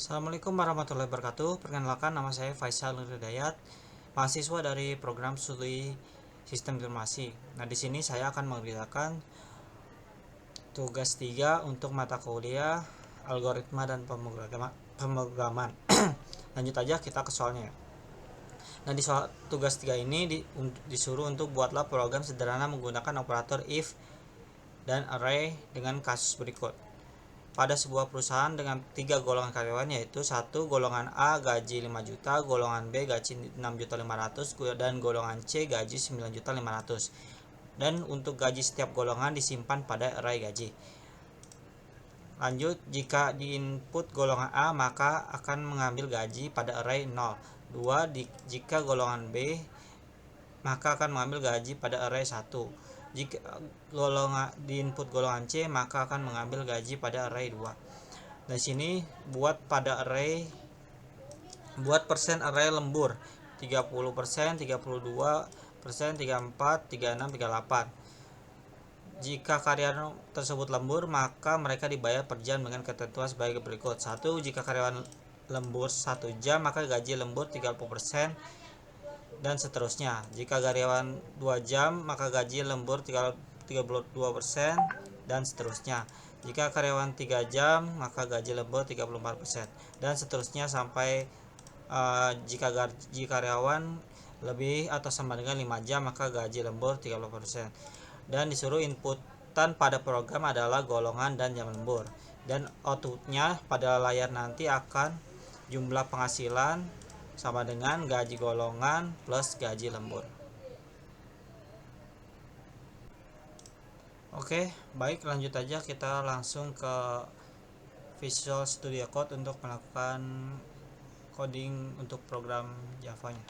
Assalamualaikum warahmatullahi wabarakatuh. Perkenalkan, nama saya Faisal Nur Hidayat, mahasiswa dari program studi Sistem Informasi. Nah, di sini saya akan mengerjakan tugas 3 untuk mata kuliah Algoritma dan Pemrograman. Lanjut aja kita ke soalnya. Nah, di soal tugas 3 ini disuruh untuk buatlah program sederhana menggunakan operator if dan array dengan kasus berikut. Pada sebuah perusahaan dengan 3 golongan karyawan, yaitu 1 golongan A gaji 5 juta, golongan B gaji 6.500.000 dan golongan C gaji 9.500.000. Dan untuk gaji setiap golongan disimpan pada array gaji. Lanjut, jika di input golongan A maka akan mengambil gaji pada array 0. 2. Jika golongan B maka akan mengambil gaji pada array 1. Jika di input golongan C maka akan mengambil gaji pada array 2. Di sini buat persen array lembur 30%, 32%, 34%, 36%, 38%. Jika karyawan tersebut lembur, maka mereka dibayar per jam dengan ketentuan sebagai berikut. 1. Jika karyawan lembur 1 jam, maka gaji lembur 30% dan seterusnya. Jika karyawan 2 jam, maka gaji lembur 32% dan seterusnya. Jika karyawan 3 jam, maka gaji lembur 34% dan seterusnya sampai jika gaji karyawan lebih atau sama dengan 5 jam, maka gaji lembur 30%. Dan disuruh inputan pada program adalah golongan dan jam lembur. Dan outputnya pada layar nanti akan jumlah penghasilan sama dengan gaji golongan plus gaji lembur. Oke, baik, lanjut aja kita langsung ke Visual Studio Code untuk melakukan coding untuk program Java-nya.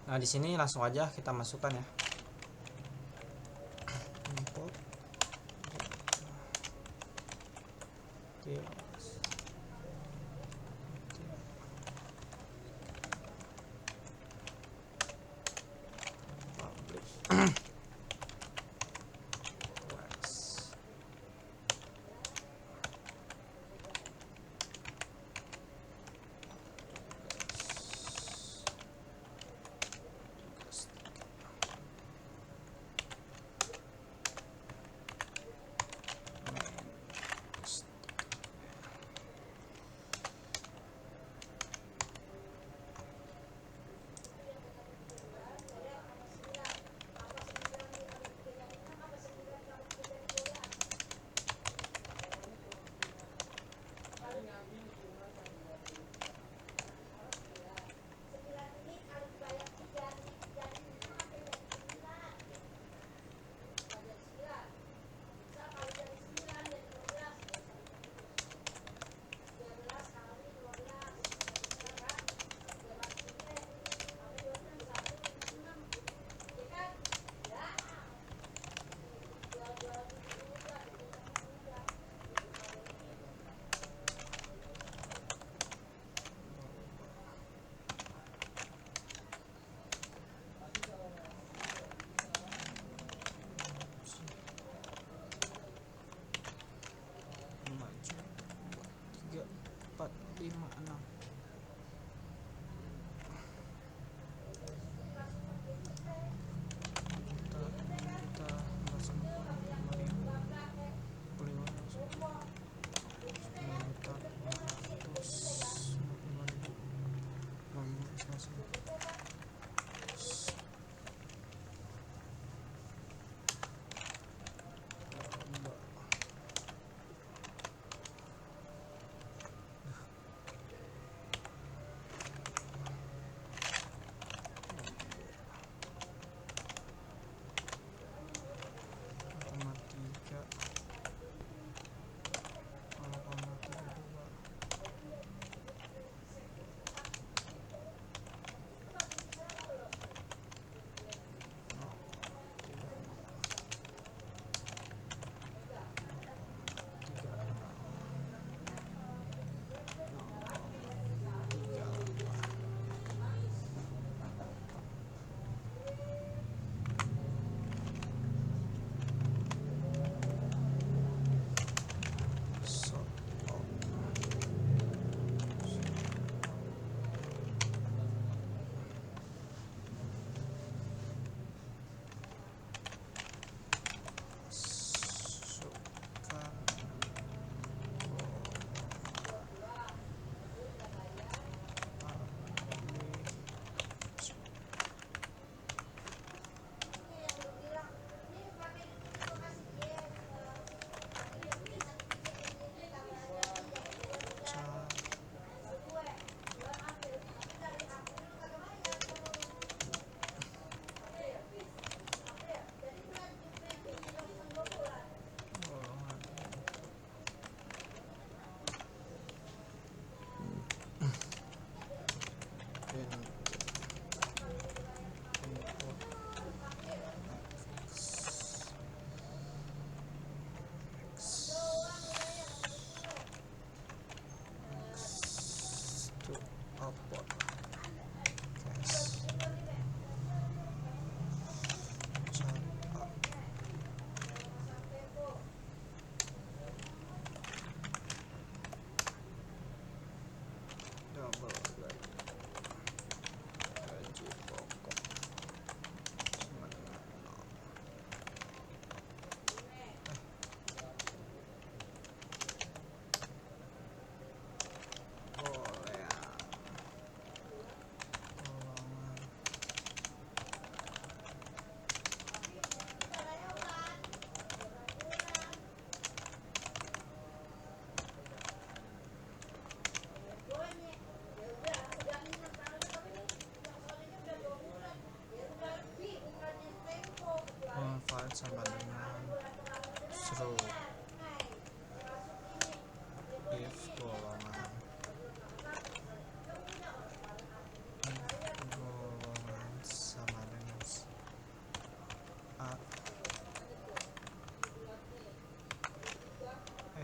Nah, di sini langsung aja kita masukkan ya. Input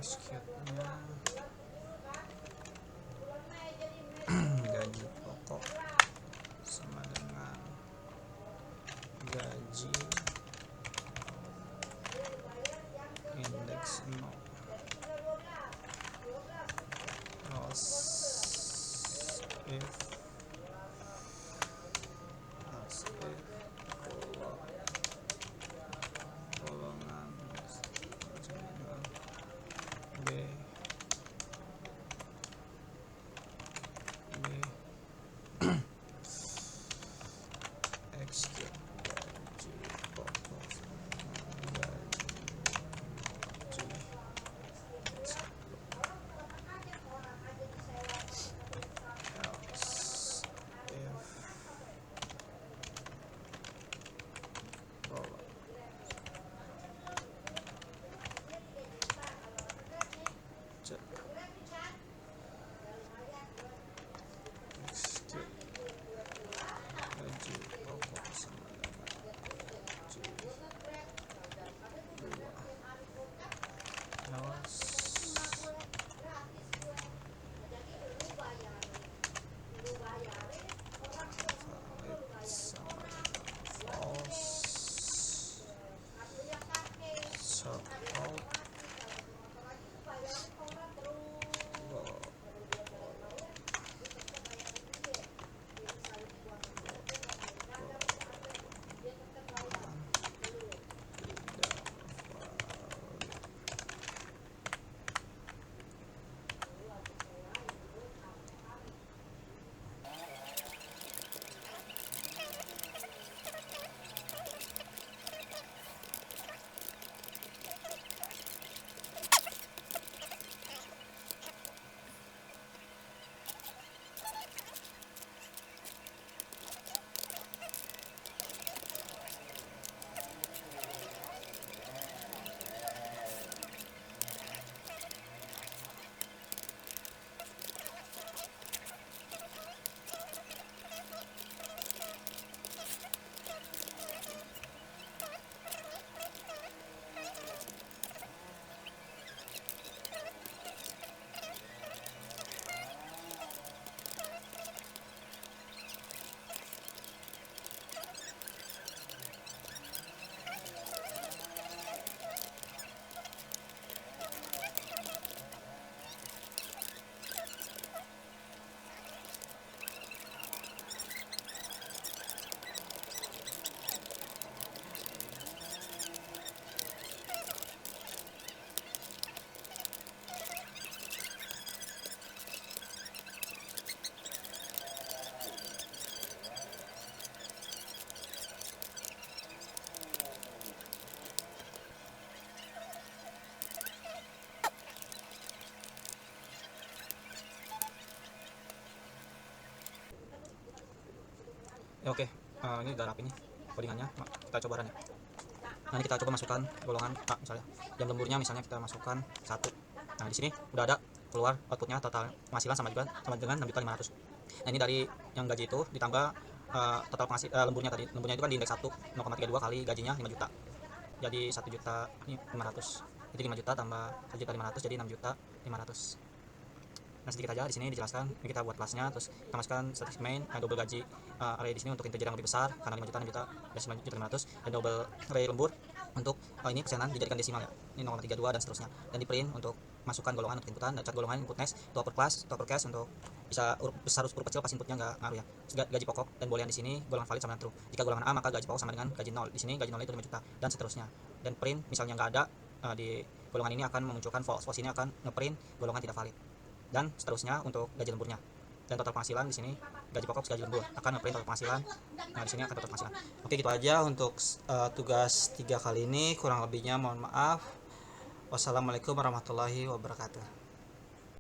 execute-nya gaji pokok sama dengan gaji indeks 0 else if golongan B execute gaji pokok ya. Oke, ini udah rapi nih codingannya. Kita coba run ya. Nah, ini kita coba masukkan golongan A misalnya. Jam lemburnya misalnya kita masukkan 1. Nah, di sini udah ada keluar outputnya total penghasilan sama dengan 6.500.000. Nah, ini dari yang gaji itu ditambah total lemburnya tadi. Lemburnya itu kan di indeks 1 0,32 kali gajinya 5 juta. Jadi 1.500.000. Jadi 5 juta tambah 1.500.000 jadi 6.500.000. Nah, sedikit aja di sini dijelaskan. Ini kita buat kelasnya, terus kita masukkan static main, double gaji array di sini untuk integer yang lebih besar karena 5 juta 6 juta dan 9.500.000, dan double array lembur untuk ini persenan dijadikan desimal ya. Ini 0,32 dan seterusnya. Dan di print untuk masukkan golongan untuk inputan, dan cat golongan input next to upper class, to upper case untuk bisa besar huruf kecil pas inputnya nggak ngaruh ya. Gaji pokok dan boolean di sini golongan valid sama dengan true. Jika golongan A maka gaji pokok sama dengan gaji 0. Di sini gaji 0 itu 5 juta dan seterusnya. Dan print misalnya nggak ada di golongan ini akan memunculkan false. False ini akan ngeprint golongan tidak valid. Dan seterusnya untuk gaji lemburnya. Dan total penghasilan di sini gaji pokok gaji lembur akan ngeprint total penghasilan. Nah, di sini akan total penghasilan. Oke, gitu aja untuk tugas 3 kali ini. Kurang lebihnya mohon maaf. Wassalamualaikum warahmatullahi wabarakatuh.